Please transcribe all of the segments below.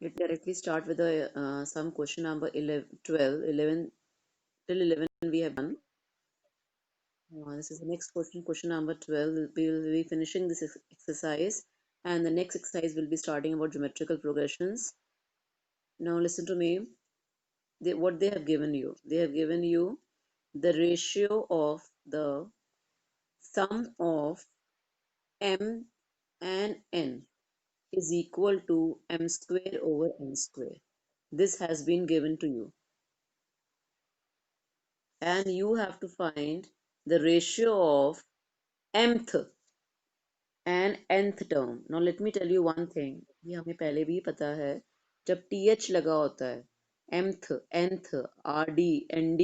Let directly start with the some question number 11, 12, 11 till 11 we have done. This is the next question, question number 12. We will be finishing this exercise, and the next exercise will be starting about geometrical progressions. Now listen to me. What they have given you. They have given you the ratio of the sum of m and n is equal to m square over n square. This has been given to you. And you have to find the ratio of mth and nth term. Now let me tell you one thing, ये हमें पहले भी पता है, जब th लगा होता है mth, nth, rd, nd,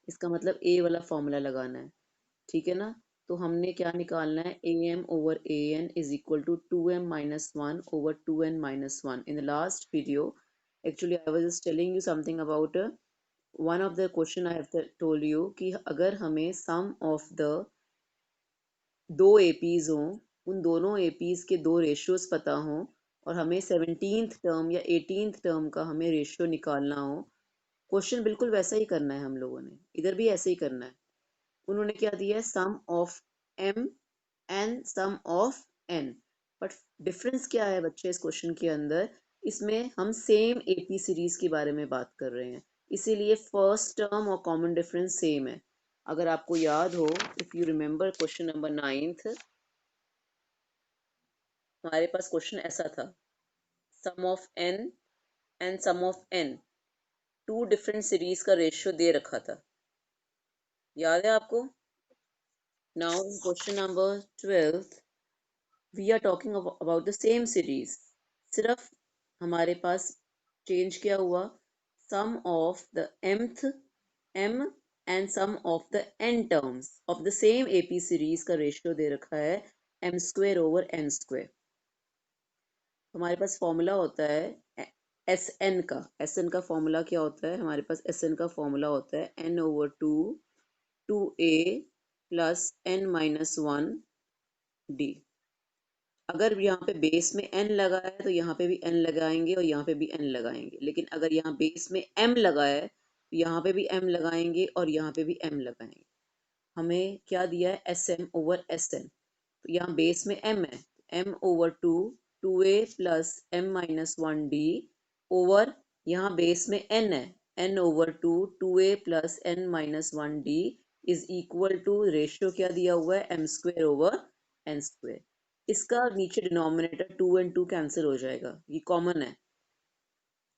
इसका मतलब a वाला फॉर्मूला लगाना है, ठीक है ना। तो हमने क्या निकालना है, am over an is equal to 2m minus 1 over 2n minus 1. In the last video, actually I was just telling you something about one of the question I have told you कि अगर हमें sum of the दो APs हों, उन दोनों APs के दो ratios पता हों और हमें 17th टर्म या 18th टर्म का हमें रेशियो निकालना हो, क्वेश्चन बिल्कुल वैसा ही करना है। हम लोगों ने इधर भी ऐसे ही करना है। उन्होंने क्या दिया है, sum of M and sum of N, but difference क्या है बच्चे इस क्वेश्चन के अंदर, इसमें हम सेम एपी सीरीज के बारे में बात कर रहे हैं, इसीलिए फर्स्ट टर्म और कॉमन डिफरेंस सेम है। अगर आपको याद हो, if you remember question number 9th, हमारे पास क्वेश्चन ऐसा था, sum of N and sum of N, two different series का रेशियो दे रखा था, याद है आपको। Now in question number 12 we are talking about the same series, सिर्फ हमारे पास चेंज क्या हुआ, sum of the mth m and sum of the n terms of the same AP series का रेशियो दे रखा है m square over n square. हमारे पास फॉर्मूला होता है एस एन का। एस एन का फॉर्मूला क्या होता है, हमारे पास एस एन का फॉर्मूला होता है N over two, two A plus N minus one D. अगर यहाँ पे बेस में n लगा है तो यहाँ पे भी n लगाएंगे और यहाँ पे भी n लगाएंगे, लेकिन अगर यहाँ बेस में m लगा है तो यहाँ पे भी m लगाएंगे और यहाँ पे भी m लगाएंगे। हमें क्या दिया है, S M over S N, तो यहाँ बेस में m है, m over two, two A plus M minus one D over, यहाँ बेस में n है, n over two, two A plus N minus one D is equal to, ratio क्या दिया हुआ है, m square over n square. इसका नीचे denominator 2 and 2 cancel हो जाएगा, ये कॉमन है।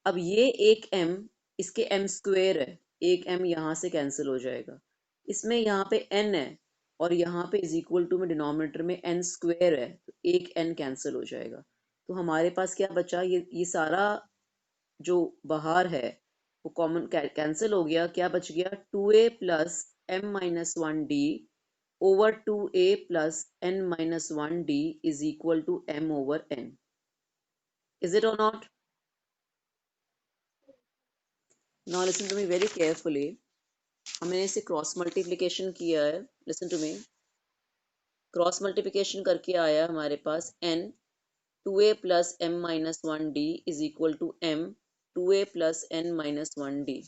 अब ये एक m, इसके m स्क्वेयर है, एक m यहाँ से कैंसिल हो जाएगा, इसमें यहाँ पे n है और यहाँ पे इज इक्वल टू में डिनोमिनेटर में n स्क्वेयर है, तो एक n कैंसिल हो जाएगा। तो हमारे पास क्या बचा, ये सारा जो बाहर है वो कॉमन कैंसिल हो गया, क्या बच गया, two A plus M minus one D over two A plus N minus one D is equal to M over N. Is it और not? Now listen to me very carefully. हमने इसे cross multiplication किया है, listen to me. Cross multiplication करके आया हमारे पास n, two A plus M minus one D is equal to M two A plus N minus one D.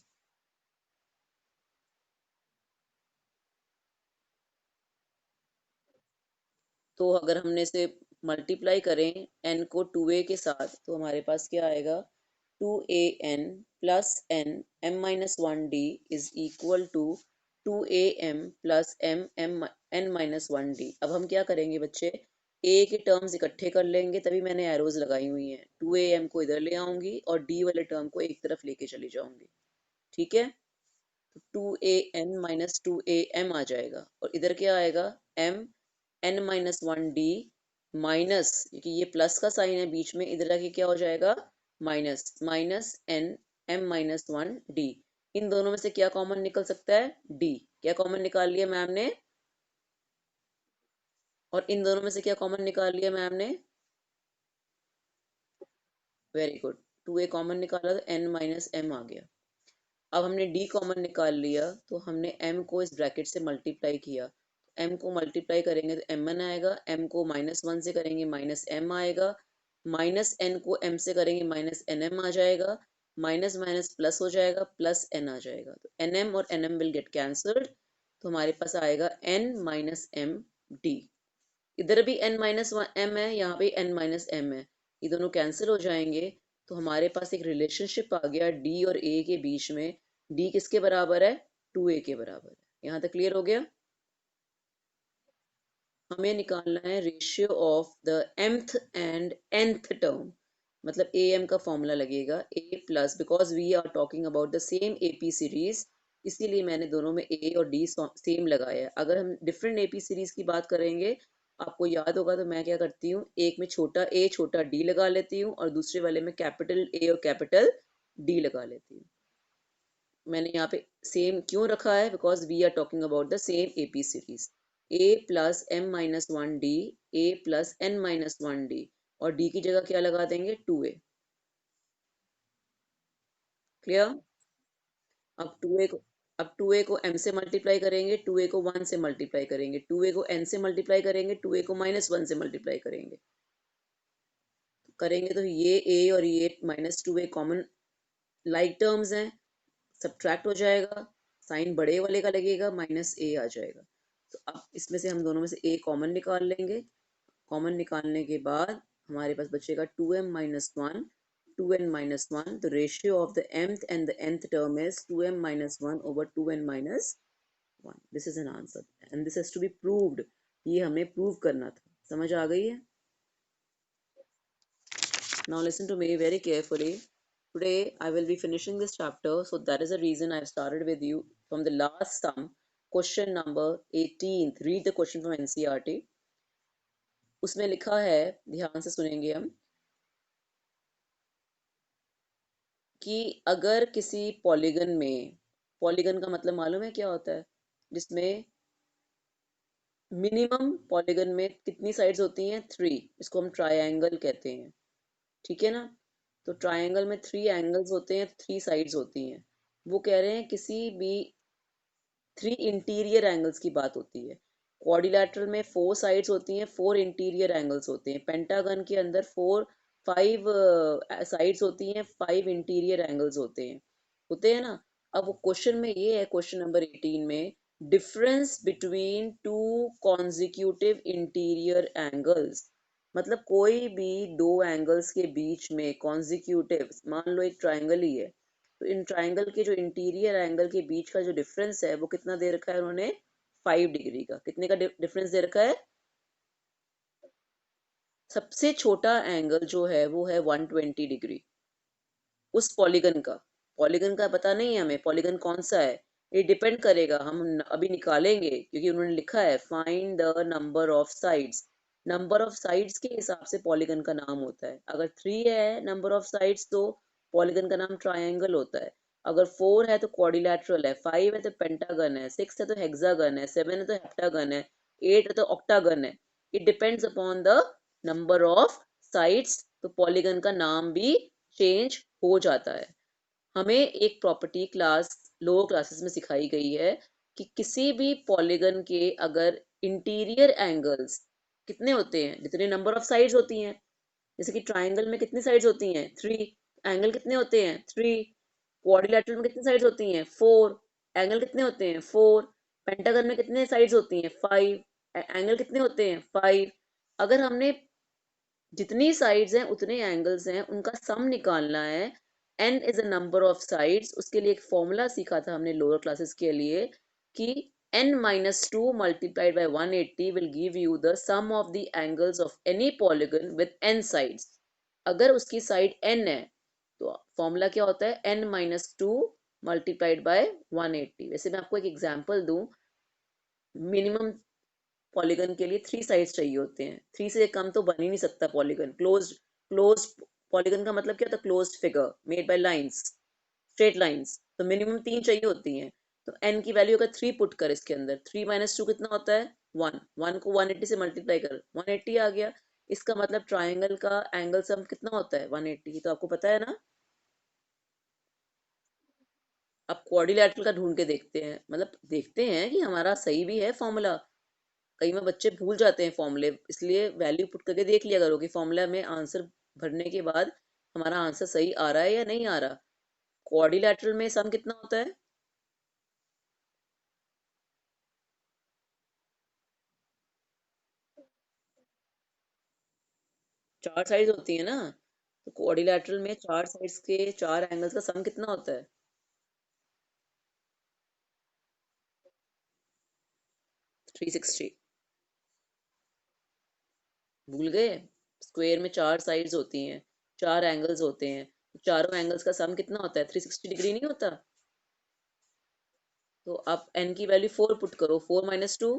तो अगर हमने इसे मल्टीप्लाई करें n को टू ए के साथ, तो हमारे पास क्या आएगा, two A N plus N M minus one D is equal to two A M plus M M N minus one D. अब हम क्या करेंगे बच्चे, ए के टर्म्स इकट्ठे कर लेंगे, तभी मैंने एरोज लगाई हुई हैं, टू ए एम को इधर ले आऊंगी और डी वाले टर्म को एक तरफ लेके चली जाऊंगी, ठीक है। तो two A N minus two A M आ जाएगा और इधर क्या आएगा, M N minus one D minus, क्योंकि ये प्लस का साइन है बीच में, इधर आके क्या हो जाएगा, minus, minus N M minus one D. इन दोनों में से क्या कॉमन निकल सकता है, डी। क्या कॉमन निकाल लिया मैम ने, और इन दोनों में से क्या कॉमन निकाल लिया मैम ने, very good, two A common निकाला तो एन माइनस एम आ गया। अब हमने डी कॉमन निकाल लिया, तो हमने m को इस ब्रैकेट से मल्टीप्लाई किया, m को मल्टीप्लाई करेंगे तो mn आएगा, m को माइनस वन से करेंगे माइनस m आएगा, माइनस एन को एम से करेंगे माइनस एन एम आ जाएगा, माइनस माइनस प्लस हो जाएगा, प्लस एन आ जाएगा, तो एन एम और N M will get cancelled, तो हमारे पास आएगा एन माइनस एम डी। इधर भी n माइनस एम है, यहाँ पे n माइनस एम है, ये दोनों कैंसिल हो जाएंगे, तो हमारे पास एक रिलेशनशिप आ गया d और a के बीच में। d किसके बराबर है? 2a के बराबर है। यहाँ तक क्लियर हो गया? हमें निकालना है ratio of the mth and nth term, मतलब am का फॉर्मूला लगेगा a plus, because we are talking about the same AP series, इसीलिए मैंने दोनों में a और d सेम लगाया है। अगर हम डिफरेंट AP सीरीज की बात करेंगे, आपको याद होगा, तो मैं क्या करती हूँ, एक में छोटा a छोटा d लगा लेती हूँ और दूसरे वाले में कैपिटल A और कैपिटल D लगा लेती हूँ। मैंने यहाँ पे सेम क्यों रखा है? Because we are talking about the same AP series. a plus M minus one D, A plus N minus one D, और d की जगह क्या लगा देंगे? 2a। क्लियर? अब 2a को अब 2a को m से मल्टीप्लाई करेंगे, 2a को 1 से मल्टीप्लाई करेंगे, 2a को n से मल्टीप्लाई करेंगे, 2a को माइनस 1 से मल्टीप्लाई करेंगे, तो ये a और ये minus 2a common like terms हैं, सब्ट्रैक्ट हो जाएगा, साइन बड़े वाले का लगेगा, माइनस a आ जाएगा। तो अब इसमें से हम दोनों में से a कॉमन निकाल लेंगे। कॉमन निकालने के बाद हमारे पास बचेगा 2m minus one, 2n minus one, तो ratio of the mth and the nth term is 2m minus one over 2n minus one. This is an answer and this has to be proved. ये हमें prove करना था। समझ आ गई है? Now listen to me very carefully. Today I will be finishing this chapter, so that is the reason I have started with you from the last sum, question number 18th. Read the question from NCERT. उसमें लिखा है, ध्यान से सुनेंगे हम, कि अगर किसी पॉलीगन में, पॉलीगन का मतलब मालूम है क्या होता है? जिसमें मिनिमम पॉलीगन में कितनी साइड्स होती हैं? 3। इसको हम ट्रायंगल कहते हैं, ठीक है ना? तो ट्रायंगल में 3 एंगल्स होते हैं, 3 साइड्स होती हैं। वो कह रहे हैं किसी भी 3 इंटीरियर एंगल्स की बात होती है। क्वाड्रिलैटरल में 4 साइड्स होती हैं, 4 इंटीरियर एंगल्स होते हैं। पेंटागन के अंदर 5 साइड्स होती हैं, 5 इंटीरियर एंगल्स होते हैं ना? अब वो क्वेश्चन में ये है, क्वेश्चन नंबर 18 में, difference between two consecutive interior angles, मतलब कोई भी दो एंगल्स के बीच में कॉन्जिक्यूटिव, मान लो एक ट्राइंगल ही है, तो इन ट्राइंगल के जो इंटीरियर एंगल के बीच का जो डिफरेंस है वो कितना दे रखा है उन्होंने? 5 डिग्री का। कितने का डिफरेंस दे रखा है? सबसे छोटा एंगल जो है वो है 120 डिग्री उस पॉलीगन का। पॉलीगन का पता नहीं है हमें, पॉलीगन कौन सा है, ये डिपेंड करेगा, हम अभी निकालेंगे, क्योंकि उन्होंने लिखा है find the number of sides. Number of sides के हिसाब से पॉलीगन का नाम होता है। अगर 3 है नंबर ऑफ साइड्स, तो पॉलीगन का नाम ट्रायंगल होता है। अगर 4 है तो क्वाड्रिलैटरल है, 5 है तो पेंटागन है, 6 है तो हेक्सागन है, 7 है तो हेप्टागन है, 8 है तो ऑक्टागन है। It depends upon the number of sides, तो पॉलीगन का नाम भी चेंज हो जाता है। हमें एक प्रॉपर्टी क्लास लोअर क्लासेस में सिखाई गई है कि किसी भी पॉलीगन के अगर इंटीरियर एंगल्स कितने होते हैं, जितने नंबर ऑफ साइड्स होती हैं, जैसे कि ट्राइंगल में कितनी साइड्स होती हैं? 3। एंगल कितने होते हैं? 3। क्वाड्रिलैटरल में कितनी साइड्स होती हैं? 4। एंगल कितने होते हैं? 4। पेंटागन में कितने साइड्स होती हैं? 5। एंगल कितने होते हैं? 5। अगर हमने जितनी साइड्स हैं उतने एंगल्स हैं, उनका सम निकालना है, n is a number of sides, उसके लिए एक फॉर्मूला सीखा था हमने लोअर क्लासेस के लिए, कि n minus two multiplied by 180 will give you the sum of the angles of any polygon with n sides. अगर उसकी साइड n है तो फॉर्मूला क्या होता है? n minus two multiplied by 180। वैसे मैं आपको एक एग्जांपल दूं, मिनिमम पॉलीगन के लिए 3 साइड्स चाहिए होते हैं, 3 से कम तो बन ही नहीं सकता पॉलीगन। क्लोज्ड पॉलीगन का मतलब क्या होता है? Closed figure made by lines, straight lines, तो मिनिमम 3 चाहिए होती हैं। तो n की वैल्यू अगर 3 पुट कर इसके अंदर, 3 माइनस टू कितना होता है? 1। 1 को 180 से मल्टीप्लाई कर, 180 आ गया। इसका मतलब ट्राइंगल का एंगल सम कितना होता है? 180। तो आपको पता है ना? अब क्वाड्रिलैटरल का ढूंढ के देखते हैं, मतलब देखते हैं कि हमारा सही भी है फॉर्मूला। कई बार बच्चे भूल जाते हैं फॉर्मूले, इसलिए वैल्यू पुट करके देख लिया करो कि फॉर्मूला में आंसर भरने के बाद हमारा आंसर सही आ रहा है या नहीं आ रहा। क्वाड्रिलैटरल में सम कितना होता है? 4 साइड्स होती है ना, तो क्वाड्रिलैटरल में 4 साइड्स के 4 एंगल्स का सम कितना होता है? 360। भूल गए? स्क्वायर में 4 साइड्स होती हैं, 4 एंगल्स होते हैं, चारों एंगल्स का सम कितना होता है? 360 डिग्री नहीं होता? तो आप n की वैल्यू 4 पुट करो, 4 माइनस 2,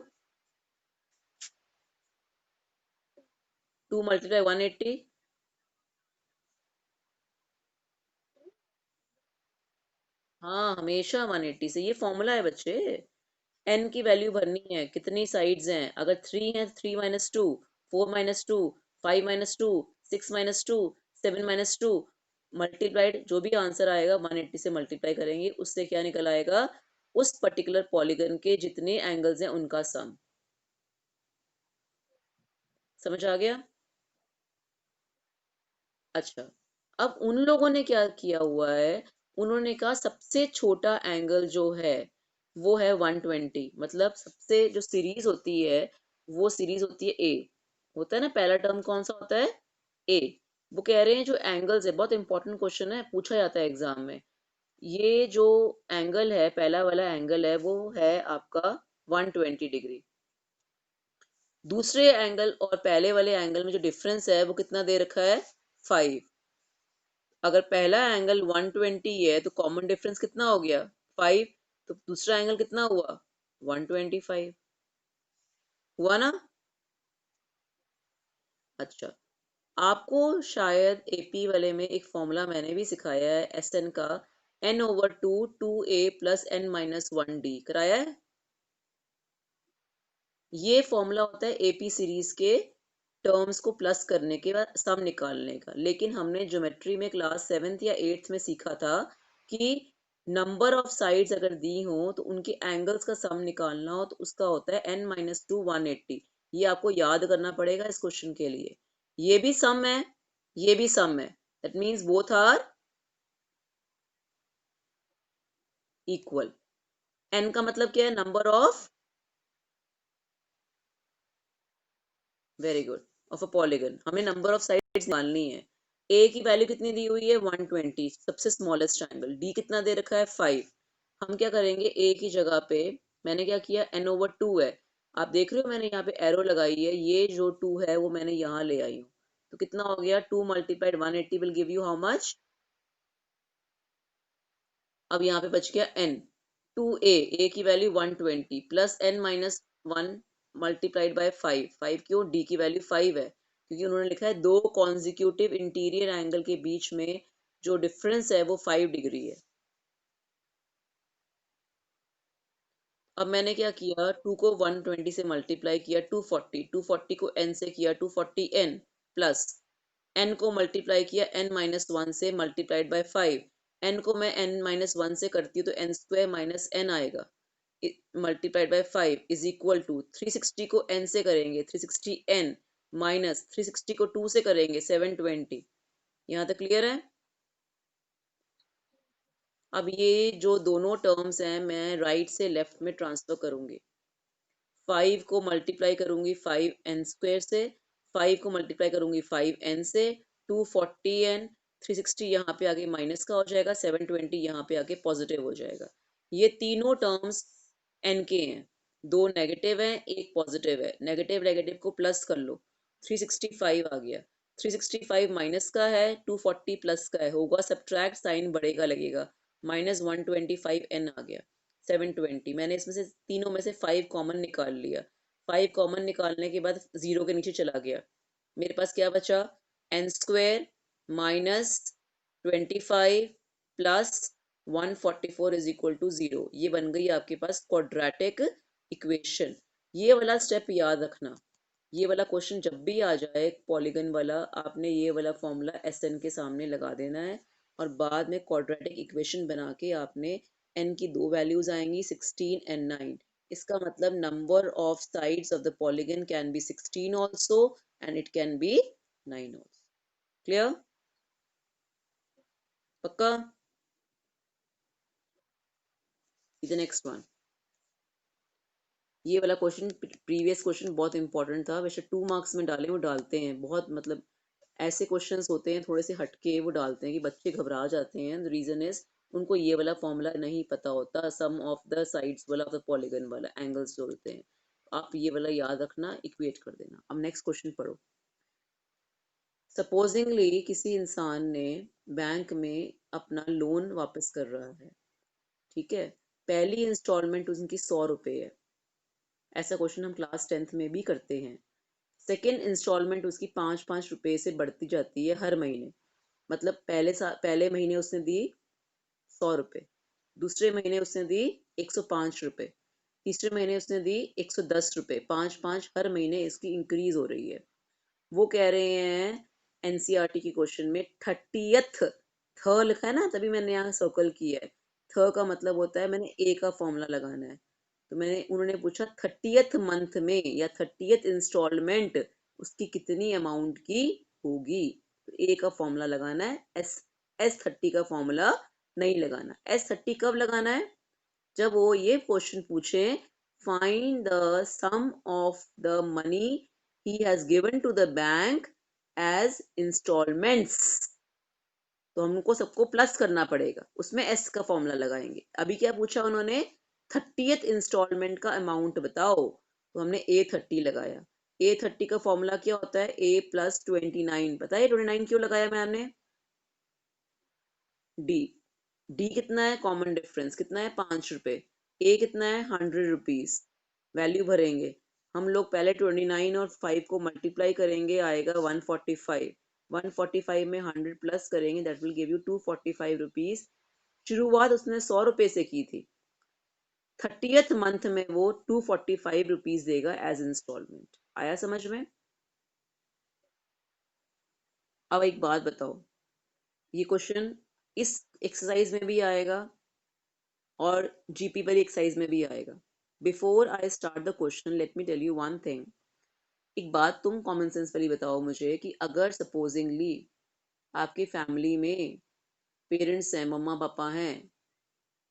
2 मल्टीप्लाई 180। हाँ, हमेशा 180 से, ये फॉर्मूला है बच्चे। n की वैल्यू भरनी है, कितनी साइड्स हैं, अगर 3 है 3 minus 2, 4 minus 2, 5 minus 2, 6 minus 2, 7 minus 2, multiplied जो भी आंसर आएगा 180 से मल्टीप्लाई करेंगे, उससे क्या निकल आएगा? उस पर्टिकुलर पॉलीगन के जितने एंगल्स हैं उनका सम। समझ आ गया? अच्छा, अब उन लोगों ने क्या किया हुआ है, उन्होंने कहा सबसे छोटा एंगल जो है वो है 120, मतलब सबसे जो सीरीज होती है वो सीरीज होती है ए। होता है ना, पहला टर्म कौन सा होता है? ए। वो कह रहे हैं जो एंगल्स है, बहुत इंपॉर्टेंट क्वेश्चन है, पूछा जाता है एग्जाम में। ये जो एंगल है, पहला वाला एंगल है, वो है आपका 120 डिग्री। दूसरे एंगल और पहले वाले एंगल में जो डिफरेंस है वो कितना दे रखा है? 5। अगर पहला एंगल 120 है तो कॉमन डिफरेंस कितना हो गया? 5। तो दूसरा एंगल कितना हुआ? 125। हुआ ना? अच्छा, आपको शायद एपी वाले में एक फॉर्मूला मैंने भी सिखाया है, एस एन का, n/2 2a प्लस n-1d कराया है। ये फॉर्मूला होता है एपी सीरीज के टर्म्स को प्लस करने के बाद सम निकालने का, लेकिन हमने ज्योमेट्री में क्लास 7th या 8th में सीखा था कि नंबर ऑफ साइड्स अगर दी हो तो उनके एंगल्स का सम निकालना हो तो उसका होता है n-2 180। ये आपको याद करना पड़ेगा इस क्वेश्चन के लिए। ये भी सम है, ये भी सम है, that means both are equal. n का मतलब क्या है? Number of, very good, of a polygon. हमें नंबर ऑफ साइड्स निकालनी है। ए की वैल्यू कितनी दी हुई है? 120, सबसे स्मॉलेस्ट ट्रायंगल। डी कितना दे रखा है? 5। हम क्या करेंगे, ए की जगह पे मैंने क्या किया, n/2 है। आप देख रहे हो मैंने यहाँ पे एरो लगाई है, ये जो 2 है वो मैंने यहाँ ले आई हूँ। तो कितना हो गया? 2 multiplied 180 will give you how much? अब यहाँ पे बच गया n। 2a, a की value 120 plus n-1 multiplied by 5। 5 क्यों? d की वैल्यू 5 है, क्योंकि उन्होंने लिखा है दो कॉन्जिक्यूटिव इंटीरियर एंगल के बीच में जो डिफरेंस है वो 5 डिग्री है। अब मैंने क्या किया, 2 को 120 से मल्टीप्लाई किया, 240, 240 को n से किया, 240n प्लस n को मल्टीप्लाई किया n-1 से मल्टीप्लाइड बाय 5। n को मैं n-1 से करती हूँ तो n स्क्वायर माइनस n आएगा, multiplied by 5 is equal to 360 को n से करेंगे 360n माइनस 360 को 2 से करेंगे 720। यहाँ तक क्लियर है? अब ये जो दोनों टर्म्स हैं मैं राइट से लेफ्ट में ट्रांसफर करूंगी। 5 को मल्टीप्लाई करूंगी 5n² से, 5 को मल्टीप्लाई करूंगी 5n से, 240n, 360 यहाँ पे आगे माइनस का हो जाएगा, 720 यहाँ पे आगे पॉजिटिव हो जाएगा। ये तीनों टर्म्स n के हैं, दो नेगेटिव हैं एक पॉजिटिव है, नेगेटिव नेगेटिव को प्लस कर लो, 365 आ गया। 365 माइनस का है, 240 प्लस का है, होगा सब्ट्रैक्ट, साइन बढ़ेगा लगेगा, -125n आ गया। 720, मैंने इसमें से तीनों में से 5 कॉमन निकाल लिया। 5 कॉमन निकालने के बाद जीरो के नीचे चला गया, मेरे पास क्या बचा? n² minus 25 plus 144 is equal to 0। ये बन गई आपके पास क्वाड्रेटिक इक्वेशन। ये वाला स्टेप याद रखना, ये वाला क्वेश्चन जब भी आ जाए पॉलीगन वाला, आपने ये वाला फॉर्मूला एस एन के सामने लगा देना है, और बाद में क्वाड्रेटिक इक्वेशन बना के आपने, n की दो वैल्यूज आएंगी 16 एंड 9। इसका मतलब number of sides of the polygon can be 16 also and it can be 9 also. Clear? पक्का? द नेक्स्ट वन, ये वाला क्वेश्चन, प्रीवियस क्वेश्चन बहुत इंपॉर्टेंट था, वैसे 2 मार्क्स में डाले, वो डालते हैं बहुत, मतलब ऐसे क्वेश्चंस होते हैं थोड़े से हटके, वो डालते हैं कि बच्चे घबरा जाते हैं। रीजन इज उनको ये वाला फॉर्मूला नहीं पता होता, सम ऑफ द साइड्स वाला, ऑफ द पॉलीगन वाला, एंगल्स जो होते हैं, आप ये वाला याद रखना, इक्वेट कर देना। अब नेक्स्ट क्वेश्चन पढ़ो। सपोजिंगली किसी इंसान ने बैंक में अपना लोन वापस कर रहा है, ठीक है, पहली इंस्टॉलमेंट उनकी 100 रुपये है, ऐसा क्वेश्चन हम क्लास 10th में भी करते हैं। सेकेंड इंस्टॉलमेंट उसकी 5-5 रुपये से बढ़ती जाती है हर महीने, मतलब पहले महीने उसने दी 100 रुपये, दूसरे महीने उसने दी 105 रुपये, तीसरे महीने उसने दी 110 रुपये, 5-5 हर महीने इसकी इंक्रीज हो रही है। वो कह रहे हैं एनसीईआरटी की क्वेश्चन में 30th, थ लिखा है ना, तभी मैंने यहाँ सर्कल किया है, थ का मतलब होता है मैंने ए का फॉर्मूला लगाना है। तो मैंने, उन्होंने पूछा 30th मंथ में या 30th इंस्टॉलमेंट उसकी कितनी अमाउंट की होगी, तो ए का फॉर्मूला लगाना है, S30 का फॉर्मूला नहीं लगाना। S30 कब लगाना है? जब वो ये क्वेश्चन पूछे, find the sum of the money he has given to the bank as installments, तो हमको सबको प्लस करना पड़ेगा, उसमें एस का फॉर्मूला लगाएंगे। अभी क्या पूछा उन्होंने? 30th इंस्टॉलमेंट का अमाउंट बताओ, तो हमने A30 लगाया। A30 का फॉर्मूला क्या होता है? A+29, पता है 29 क्यों लगाया मैंने? डी, डी कितना है? कॉमन डिफरेंस कितना है? 5 रुपए। ए कितना है? 100 रुपीज। वैल्यू भरेंगे हम लोग, पहले 29 और 5 को मल्टीप्लाई करेंगे, आएगा 145। 145 में 100 प्लस करेंगे, that will give you 245 rupees. शुरुआत उसने 100 रुपए से की थी, 30th मंथ में वो 245 रुपीज देगा एज इंस्टॉलमेंट। आया समझ में? अब एक बात बताओ, ये क्वेश्चन इस एक्सरसाइज में भी आएगा और जीपी वाली एक्सरसाइज में भी आएगा। Before I start the question, let me tell you one thing. एक बात तुम कॉमन सेंस वाली बताओ मुझे, कि अगर सपोजिंगली आपकी फैमिली में पेरेंट्स हैं, मम्मा पापा हैं,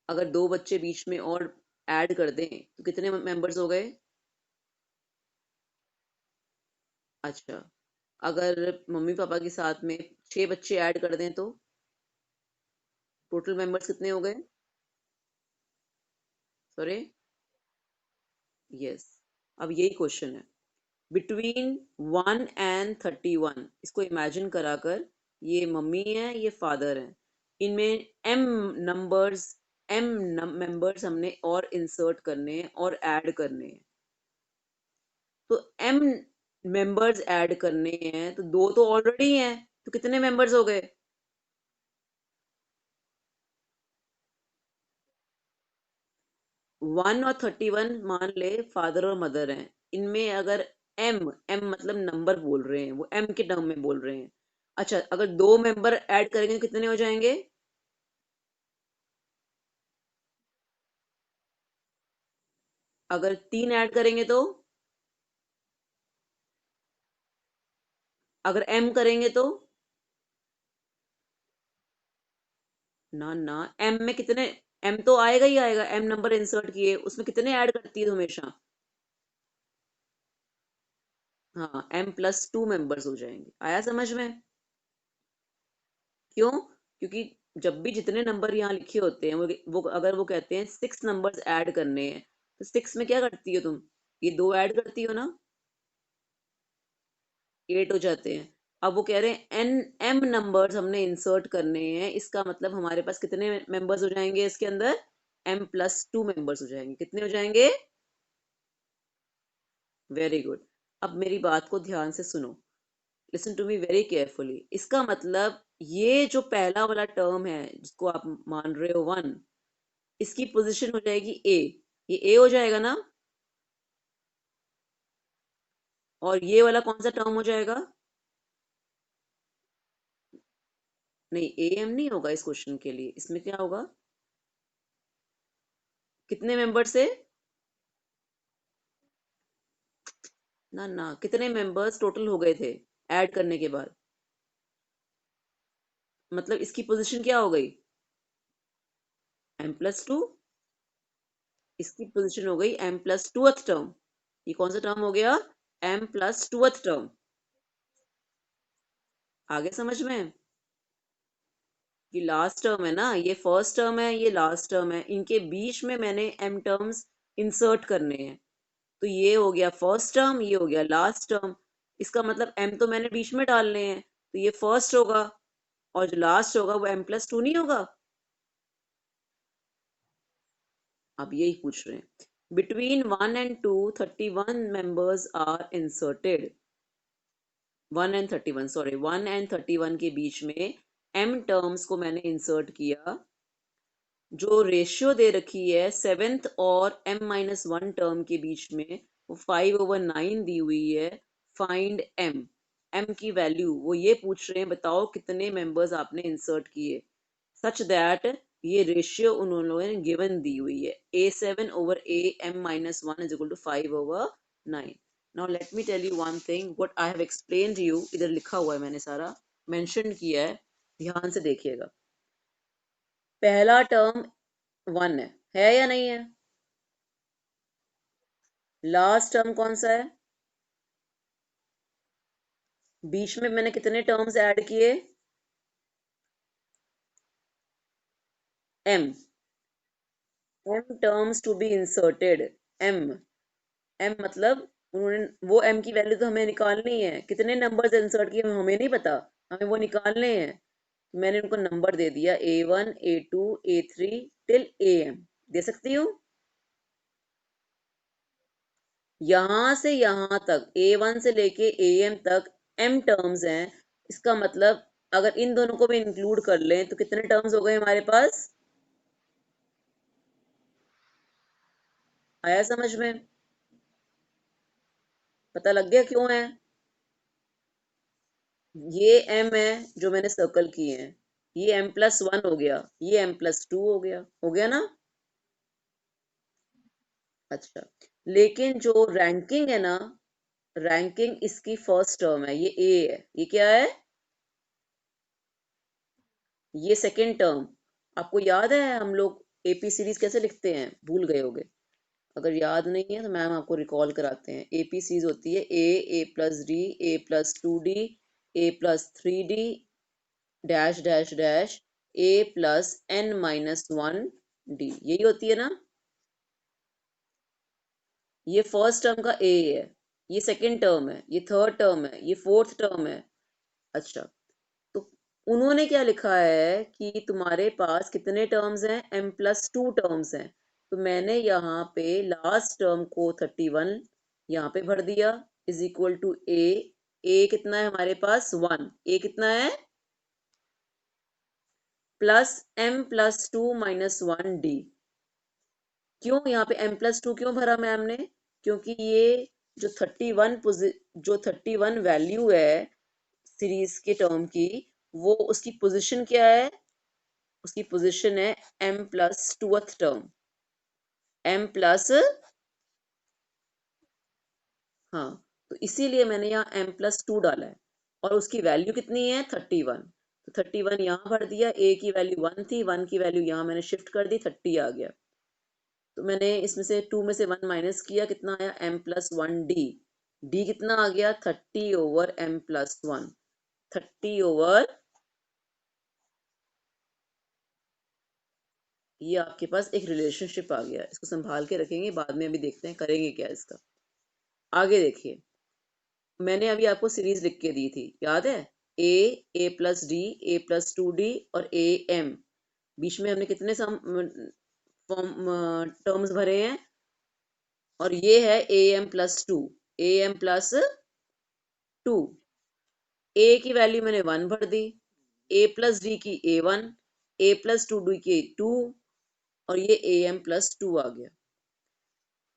अगर 2 बच्चे बीच में और ऐड कर दें तो कितने मेंबर्स हो गए? अच्छा, अगर मम्मी पापा के साथ में 6 बच्चे ऐड कर दें तो टोटल मेंबर्स कितने हो गए? Sorry, yes. अब यही क्वेश्चन है, बिटवीन 1 and 31, इसको इमेजिन कराकर, ये मम्मी है, ये फादर है, इनमें एम नंबर्स, एम मेंबर्स हमने और इंसर्ट करने हैं और ऐड करने हैं। तो एम मेंबर्स ऐड करने हैं, तो 2 तो ऑलरेडी हैं, तो कितने मेंबर्स हो गए? 1 और 31 मान ले फादर और मदर हैं, इनमें अगर एम, एम मतलब नंबर बोल रहे हैं, वो एम के टर्म में बोल रहे हैं। अच्छा, अगर 2 मेंबर ऐड करेंगे तो कितने हो जाएंगे? अगर 3 ऐड करेंगे तो? अगर एम करेंगे तो? ना ना, एम में कितने, एम तो आएगा ही आएगा, एम नंबर इंसर्ट किए, उसमें कितने ऐड करती है हमेशा? हाँ, M+2 मेंबर्स हो जाएंगे। आया समझ में? क्यों? क्योंकि जब भी जितने नंबर यहाँ लिखे होते हैं, वो अगर वो कहते हैं 6 नंबर्स ऐड करने हैं, तो 6 में क्या करती हो तुम? ये 2 ऐड करती हो ना, 8 हो जाते हैं। अब वो कह रहे हैं एन, एम नंबर्स हमने इंसर्ट करने हैं, इसका मतलब हमारे पास कितने मेंबर्स हो जाएंगे इसके अंदर? M+2 मेंबर्स हो जाएंगे। कितने हो जाएंगे? Very good. अब मेरी बात को ध्यान से सुनो, listen to me very carefully. इसका मतलब ये जो पहला वाला टर्म है जिसको आप मान रहे हो 1, इसकी पोजीशन हो जाएगी ए, ये ए हो जाएगा ना, और ये वाला कौन सा टर्म हो जाएगा? नहीं, ए एम नहीं होगा इस क्वेश्चन के लिए, इसमें क्या होगा? कितने मेंबर से? ना ना, कितने मेंबर्स टोटल हो गए थे ऐड करने के बाद? मतलब इसकी पोजीशन क्या हो गई, m+2, इसकी पोजीशन हो गई m+2th टर्म। ये कौन सा टर्म हो गया, m+2th टर्म। आगे समझ में, ये लास्ट टर्म है ना, ये फर्स्ट टर्म है, ये लास्ट टर्म है, इनके बीच में मैंने m टर्म्स इंसर्ट करने हैं। तो ये हो गया फर्स्ट टर्म, ये हो गया लास्ट टर्म। इसका मतलब m तो मैंने बीच में डालने हैं, तो ये फर्स्ट होगा, और जो लास्ट होगा वो m+2 नहीं होगा। अब यही पूछ रहे हैं, between 1 and 2 31 members are inserted. 1 and 31, sorry, 1 and 31 के बीच में m टर्म्स को मैंने इंसर्ट किया। जो रेशियो दे रखी है सेवेंथ और m-1 टर्म के बीच में, वो 5/9 दी हुई है। फाइंड m की वैल्यू वो ये पूछ रहे हैं, बताओ कितने मेंबर्स आपने इंसर्ट किए सच दैट ये रेशियो उन्होंने गिवन दी हुई है, a7/am-1 is equal to 5/9। Now let me tell you one thing, what I have explained you, इधर लिखा हुआ है, मैंने सारा मेंशन किया है, ध्यान से देखिएगा। पहला टर्म 1 है या नहीं है, लास्ट टर्म कौन सा है, बीच में मैंने कितने टर्म्स ऐड किए, m terms to be inserted, m मतलब उन्होंने वो m की वैल्यू तो हमें निकालनी है, कितने नंबर्स इंसर्ट किए हमें नहीं पता, हमें वो निकालने हैं। मैंने उनको नंबर दे दिया a1 a2 a3 till am, दे सकती हूँ। यहां से यहां तक a1 से लेके am तक m टर्म्स हैं। इसका मतलब अगर इन दोनों को भी इंक्लूड कर लें तो कितने टर्म्स हो गए हमारे पास, आया समझ में, पता लग गया क्यों है। ये m है जो मैंने सर्कल किए हैं, ये m+1 हो गया, ये m+2 हो गया ना। अच्छा, लेकिन जो रैंकिंग है ना, रैंकिंग इसकी फर्स्ट टर्म है, ये a है, ये क्या है, ये सेकेंड टर्म। आपको याद है हम लोग एपी सीरीज कैसे लिखते हैं, भूल गए होगे, अगर याद नहीं है तो मैम आपको रिकॉल कराते हैं। एपी सीरीज होती है a+d a+2d a+3d dash dash dash a+n-1d, यही होती है ना। ये फर्स्ट टर्म का a है, ये सेकेंड टर्म है, ये थर्ड टर्म है, ये फोर्थ टर्म है। अच्छा, तो उन्होंने क्या लिखा है कि तुम्हारे पास कितने टर्म्स हैं, m+2 टर्म्स हैं। तो मैंने यहाँ पे लास्ट टर्म को 31 यहाँ पे भर दिया, इज इक्वल टू a कितना है हमारे पास 1, a कितना है प्लस m+2-1d। क्यों यहाँ पे m+2 क्यों भरा मैम ने, क्योंकि ये जो 31 जो 31 वैल्यू है सीरीज के टर्म की, वो उसकी पोजीशन क्या है, उसकी पोजीशन है m+2th टर्म, m प्लस, हाँ, तो इसीलिए मैंने यहाँ m+2 डाला है, और उसकी वैल्यू कितनी है 31। तो 31 यहाँ भर दिया, a की वैल्यू 1 थी, 1 की वैल्यू यहाँ मैंने शिफ्ट कर दी, 30 आ गया। तो मैंने इसमें से 2 में से 1 माइनस किया, कितना आया m+1d, d कितना आ गया 30/m+1, 30 ये आपके पास एक रिलेशनशिप आ गया, इसको संभाल के रखेंगे, बाद में अभी देखते हैं करेंगे क्या इसका। आगे देखिए, मैंने अभी आपको सीरीज लिख के दी थी, याद है, a+d a+2d और am, बीच में हमने कितने फॉर्म टर्म्स भरे हैं, और ये है am+2, am+2, a की वैल्यू मैंने 1 भर दी, a+d की a1, a+2d की 2, और ये am+2 आ गया।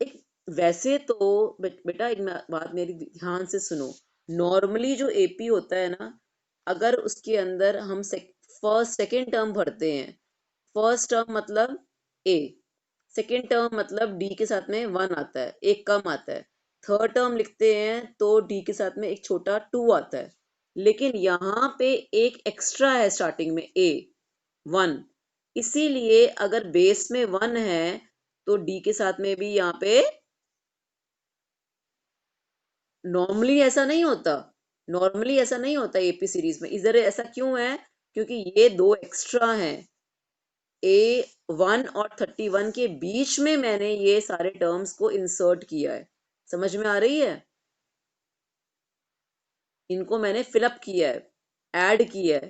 एक वैसे तो बेटा एक बात मेरी ध्यान से सुनो, नॉर्मली जो एपी होता है ना, अगर उसके अंदर हम फर्स्ट सेकेंड टर्म भरते हैं, फर्स्ट टर्म मतलब ए, सेकेंड टर्म मतलब डी के साथ में 1 आता है, एक कम आता है, थर्ड टर्म लिखते हैं तो डी के साथ में एक छोटा 2 आता है। लेकिन यहाँ पे एक एक्स्ट्रा है स्टार्टिंग में ए 1, इसीलिए अगर बेस में 1 है तो डी के साथ में भी यहाँ पे नॉर्मली ऐसा नहीं होता, नॉर्मली ऐसा नहीं होता एपी सीरीज में। इधर ऐसा क्यों है? क्योंकि ये दो एक्स्ट्रा हैं, A1 और 31 के बीच में मैंने ये सारे टर्म्स को इंसर्ट किया है। समझ में आ रही है? इनको मैंने फिलअप किया है, ऐड किया है।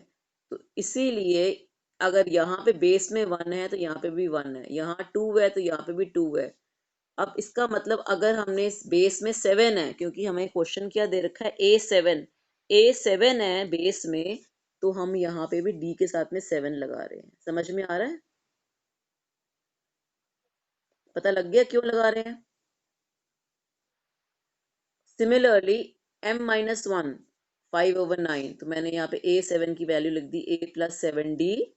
तो इसीलिए अगर यहाँ पे बेस में 1 है तो यहाँ पे भी 1 है, यहाँ 2 है तो यहाँ पे भी 2 है। अब इसका मतलब अगर हमने इस बेस में 7 है, क्योंकि हमें क्वेश्चन क्या दे रखा है, A7 है बेस में, तो हम यहाँ पे भी D के साथ में 7 लगा रहे हैं। समझ में आ रहा है? पता लग गया क्यों लगा रहे हैं? सिमिलरली m-1 5/9, तो मैंने यहाँ पे A7 की वैल्यू लिख दी A+7D,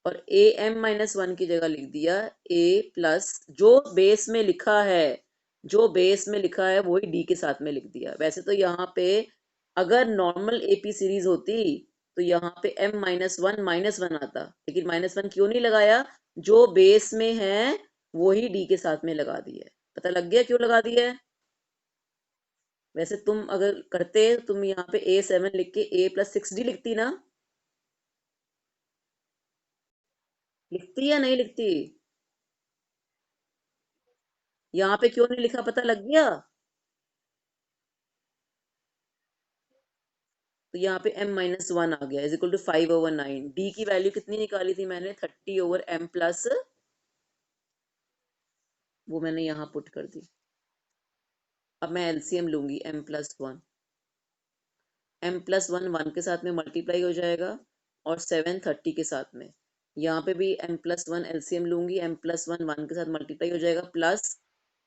और AM-1 की जगह लिख दिया A प्लस, जो बेस में लिखा है, जो बेस में लिखा है वही D के साथ में लिख दिया। वैसे तो यहाँ पे अगर नॉर्मल AP सीरीज होती तो यहाँ पे m-1 आता, लेकिन -1 क्यों नहीं लगाया? जो बेस में है वही D के साथ में लगा दिया है। पता लग गया क्यों लगा दिया है? वैसे तुम अगर करते, तुम यहाँ पे A7 लिख के A+6D लिखती ना, लिखती या नहीं लिखती? यहाँ पे क्यों नहीं लिखा, पता लग गया? तो यहाँ पे m-1 आ गया, इज इक्वल टू 5/9। डी की वैल्यू कितनी निकाली थी मैंने? 30/m प्लस, वो मैंने यहाँ पुट कर दी। अब मैं एलसीएम लूंगी, m+1, m+1 1 के साथ में मल्टीप्लाई हो जाएगा, और 7 30 के साथ में। यहाँ पे भी m+1 एलसीएम लूंगी, m+1 1 के साथ मल्टीप्लाई हो जाएगा, प्लस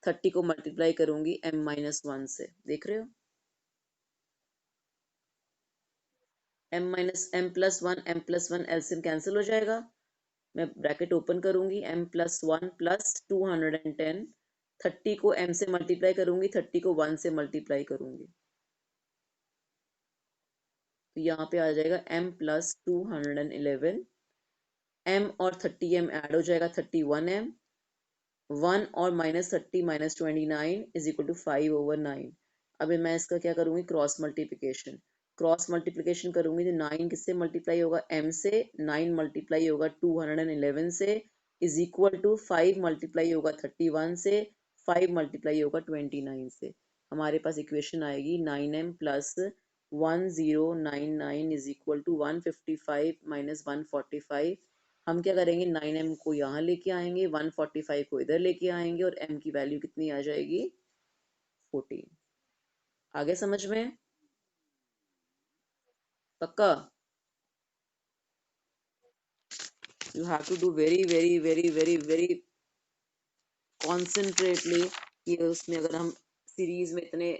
30 को मल्टीप्लाई करूंगी m-1 से। देख रहे हो? m+1 एलसीएम कैंसिल हो जाएगा। मैं ब्रैकेट ओपन करूंगी, m+1 प्लस 210, 30 को m से मल्टीप्लाई करूंगी, 30 को 1 से मल्टीप्लाई करूंगी, तो यहाँ पे आ जाएगा m+211, m और 30m ऐड हो जाएगा, 31m, 1 और -30 -29 इज इक्वल टू 5/9। अभी मैं इसका क्या करूंगी? Cross multiplication. क्रॉस मल्टीप्लिकेशन करूंगी तो 9 किससे मल्टीप्लाई होगा? m से। 9 मल्टीप्लाई होगा 211 से, इज इक्वल टू 5 मल्टीप्लाई होगा 31 से, 5 मल्टीप्लाई होगा 29 से। हमारे पास इक्वेशन आएगी 9m plus 1099 is equal to 155 - 145। हम क्या करेंगे? 9m को यहाँ लेके आएंगे, 145 को इधर लेके आएंगे, और m की वैल्यू कितनी आ जाएगी? 14। आगे समझ में? पक्का? You have to do very very very very very concentratedly, कि उसमें अगर हम सीरीज में इतने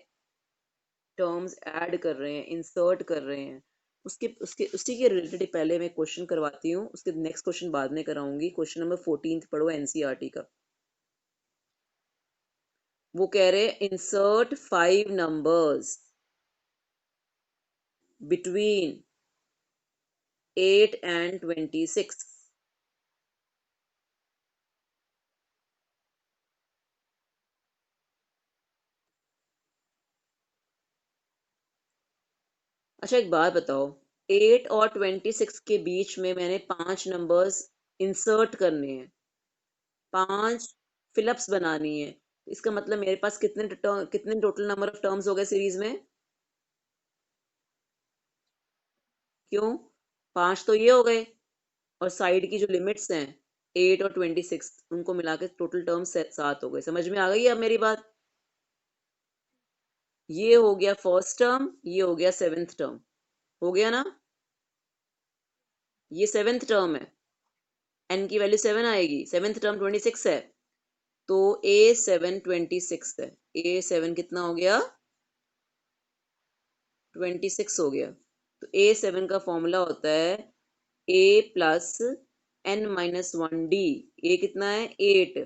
टर्म्स ऐड कर रहे हैं, इंसर्ट कर रहे हैं, उसके उसके उसी के रिलेटेड पहले मैं क्वेश्चन करवाती हूँ, उसके नेक्स्ट क्वेश्चन बाद में कराऊंगी। क्वेश्चन नंबर 14 पढ़ो एनसीईआरटी का। वो कह रहे हैं इंसर्ट 5 नंबर्स बिटवीन 8 and 26। अच्छा एक बात बताओ, 8 और 26 के बीच में मैंने 5 नंबर्स इंसर्ट करने हैं, 5 फिलअप्स बनानी है, इसका मतलब मेरे पास कितने टोटल नंबर ऑफ टर्म्स हो गए सीरीज में? क्यों? 5 तो ये हो गए, और साइड की जो लिमिट्स हैं 8 और 26, उनको मिला के टोटल टर्म्स 7 हो गए। समझ में आ गई अब मेरी बात? ये हो गया फर्स्ट टर्म, ये हो गया सेवेंथ टर्म, हो गया ना? ये सेवेंथ टर्म है, n की वैल्यू 7 आएगी, सेवेंथ टर्म 26 है, तो A7 26 है। A7 कितना हो गया? 26 हो गया। तो A7 का फॉर्मूला होता है A+n-1D। A कितना है? 8,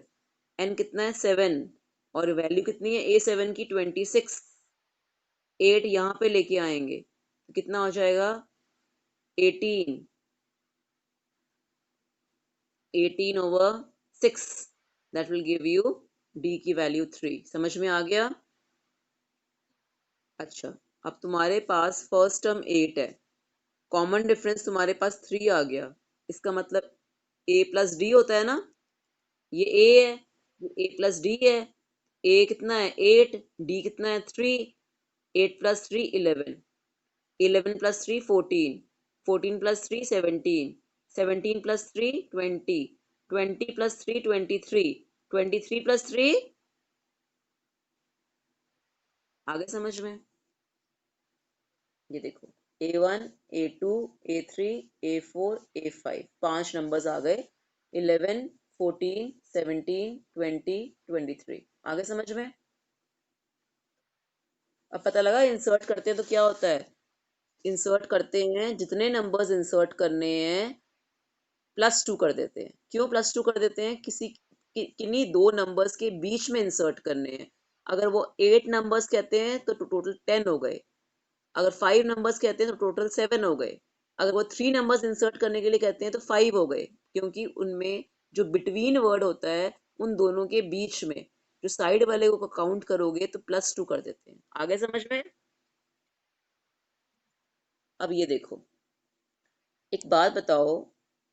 n कितना है? 7, और वैल्यू कितनी है A7 की? 26। 8 यहाँ पे लेके आएंगे, तो कितना हो जाएगा 18, 18/6, that will give U D की वैल्यू 3। समझ में आ गया? अच्छा, अब तुम्हारे पास फर्स्ट टर्म 8 है, कॉमन डिफरेंस तुम्हारे पास 3 आ गया, इसका मतलब ए प्लस डी होता है ना, ये ए है, ये ए प्लस डी है। ए कितना है 8, डी कितना है 3, 8 plus 3 11, 11 plus 3 14, 14 plus 3 17, 17 plus 3 20, 20 plus 3 23, 23 plus 3, आगे समझ में? ये देखो A1, A2, A3, A4, A5, 5 numbers आ गए, 11, 14, 17, 20, 23। आगे समझ में? अब पता लगा इंसर्ट करते हैं तो क्या होता है, इंसर्ट करते हैं जितने नंबर्स इंसर्ट करने हैं +2 कर देते हैं। क्यों +2 कर देते हैं? किन्हीं दो नंबर्स के बीच में इंसर्ट करने हैं। अगर वो 8 नंबर्स कहते हैं तो टोटल 10 हो गए, अगर 5 नंबर्स कहते हैं तो टोटल 7 हो गए, अगर वो 3 नंबर्स इंसर्ट करने के लिए कहते हैं तो 5 हो गए, क्योंकि उनमें जो बिटवीन वर्ड होता है उन दोनों के बीच में जो साइड वाले को काउंट करोगे तो +2 कर देते हैं। आगे समझ में? अब ये देखो, एक बात बताओ,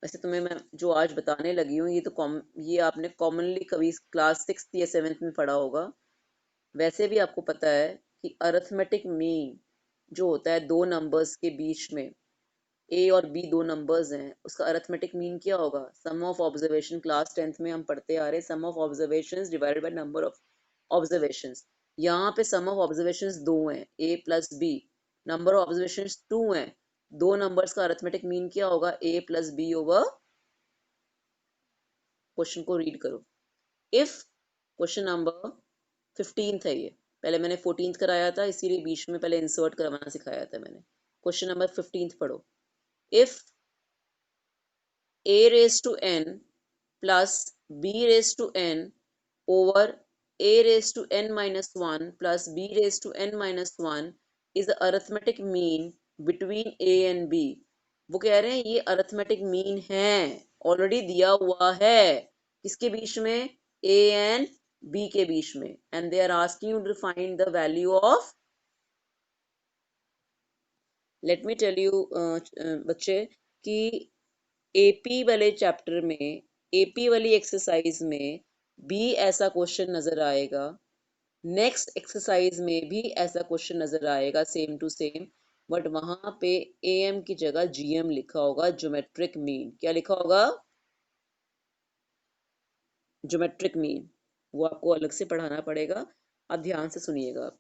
वैसे तुम्हें मैं जो आज बताने लगी हूँ ये आपने कॉमनली कभी क्लास 6 या 7 में पढ़ा होगा। वैसे भी आपको पता है कि अरिथमेटिक मीन जो होता है दो नंबर्स के बीच में, ए और बी दो नंबर्स हैं, उसका अरिथमेटिक मीन क्या होगा? सम ऑफ ऑब्जर्वेशन, क्लास 10th में हम पढ़ते आ रहे, sum of observations divided by number of observations. यहाँ पे सम ऑफ ऑब्जर्वेशंस 2 हैं, A plus B, number of observations 2 हैं, दो नंबर्स का अरिथमेटिक मीन क्या होगा? A plus B over, question को रीड करो, इफ क्वेश्चन नंबर 15 है, ये पहले मैंने 14th कराया था इसीलिए बीच में पहले इंसर्ट करवाना सिखाया था मैंने। क्वेश्चन नंबर 15 पढ़ो, if a raised to n plus b raised to n over a raised to n minus 1 plus b raised to n minus 1 is the arithmetic mean between a and b। वो कह रहे हैं ये arithmetic mean है, already दिया हुआ है, किसके बीच में? a and b के बीच में, and they are asking you to find the value of, let me tell you बच्चे कि एपी वाले चैप्टर में, एपी वाली एक्सरसाइज में भी ऐसा क्वेश्चन नजर आएगा, नेक्स्ट एक्सरसाइज में भी ऐसा क्वेश्चन नजर आएगा सेम टू सेम, बट वहां पे एम की जगह जीएम लिखा होगा, ज्योमेट्रिक मीन। क्या लिखा होगा? Geometric mean. वो आपको अलग से पढ़ाना पड़ेगा, आप ध्यान से सुनिएगा।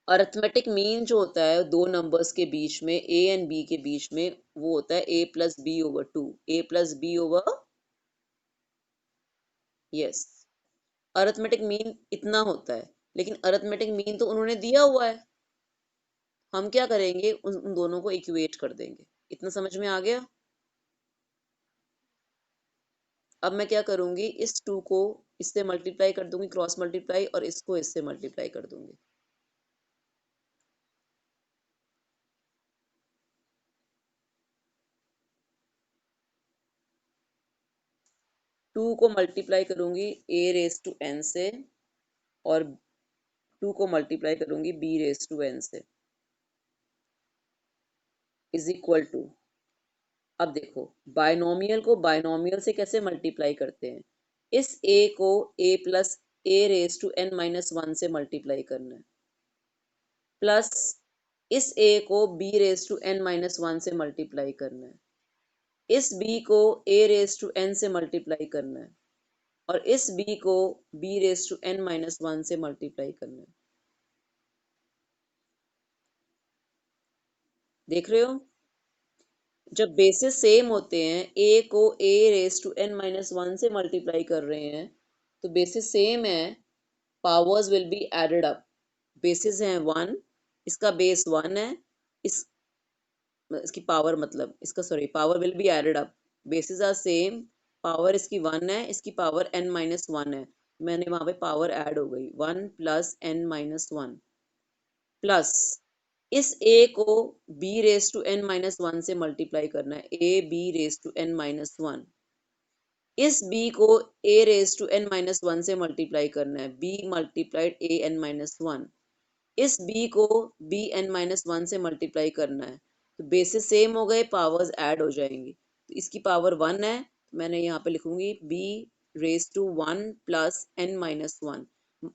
अरिथमेटिक मीन जो होता है दो नंबर्स के बीच में, ए एंड बी के बीच में, वो होता है a plus B over 2, A plus B over, yes, arithmetic mean इतना होता है, लेकिन अरिथमेटिक मीन तो उन्होंने दिया हुआ है, हम क्या करेंगे उन दोनों को इक्वेट कर देंगे। इतना समझ में आ गया? अब मैं क्या करूंगी, इस 2 को इससे मल्टीप्लाई कर दूंगी, क्रॉस मल्टीप्लाई, और इसको इससे मल्टीप्लाई कर दूंगी। 2 को मल्टीप्लाई करूंगी a रेस टू n से, और 2 को मल्टीप्लाई करूंगी b रेस टू n से, इज इक्वल टू, अब देखो बायनोमियल को बायनोमियल से कैसे मल्टीप्लाई करते हैं, इस a को a plus a raise to n minus 1 से मल्टीप्लाई करना है, प्लस इस a को b raise to n minus 1 से मल्टीप्लाई करना है, इस b को a रेस टू n से मल्टीप्लाई करना है, और इस b को b raise to n minus 1 से मल्टीप्लाई करना है। देख रहे हो? जब बेसिस सेम होते हैं, a को a raise to n minus 1 से मल्टीप्लाई कर रहे हैं, तो बेसिस सेम है, powers will be added up. Basis है 1, इसका बेस 1 है, इस इसकी पावर मतलब इसका sorry power will be added up, basis are same, power इसकी 1 है, इसकी पावर n माइनस 1 है, मैंने वहां पे पावर ऐड हो गई, 1 प्लस n माइनस 1 प्लस इस a को b raise to n minus one से मल्टीप्लाई करना है, a b raise to n minus one. इस b को a raise to n minus one से मल्टीप्लाई करना है, b multiplied a n minus one. इस b को b n माइनस वन से मल्टीप्लाई करना है, तो बेसिस सेम हो गए, पावर्स ऐड हो जाएंगी। तो इसकी पावर वन है, तो मैंने यहाँ पे लिखूंगी b raise to one plus n minus one.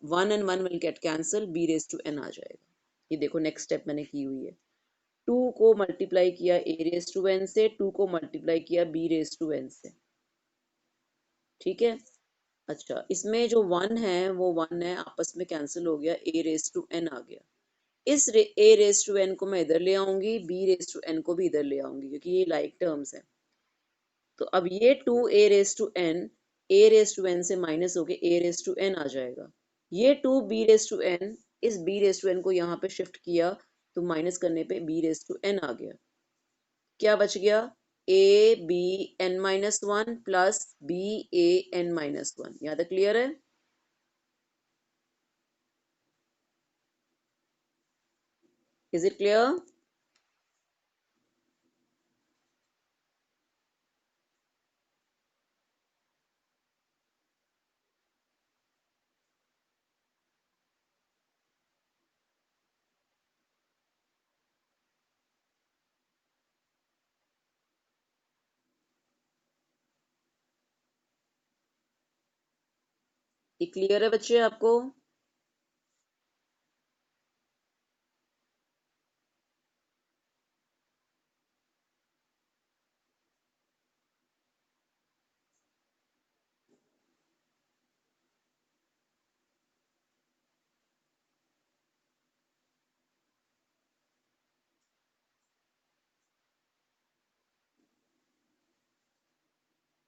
One and one will get cancel, b raise to n आ जाएगा। ये देखो नेक्स्ट स्टेप मैंने की हुई है। टू को मल्टीप्लाई किया a रेज टू n से, टू को मल्टीप्लाई किया b रेज टू n से। ठीक है। अच्छा, इसमें जो वन है वो वन है आपस में कैंसिल हो गया, a रेज टू n आ गया। इस a रेज टू n को मैं इधर ले आऊंगी, b रेज टू n को भी इधर ले आऊंगी, क्योंकि ये लाइक टर्म्स है। तो अब ये two a raise to n a raise to n से माइनस होके a रेज टू n आ जाएगा। ये two b raise to n, इस b रेज टू n को यहाँ पे शिफ्ट किया तो माइनस करने पे b रेज टू n आ गया। क्या बच गया? a b n minus one plus b a n minus one. यहाँ तक क्लियर है? Is it clear? ये क्लियर है बच्चे आपको?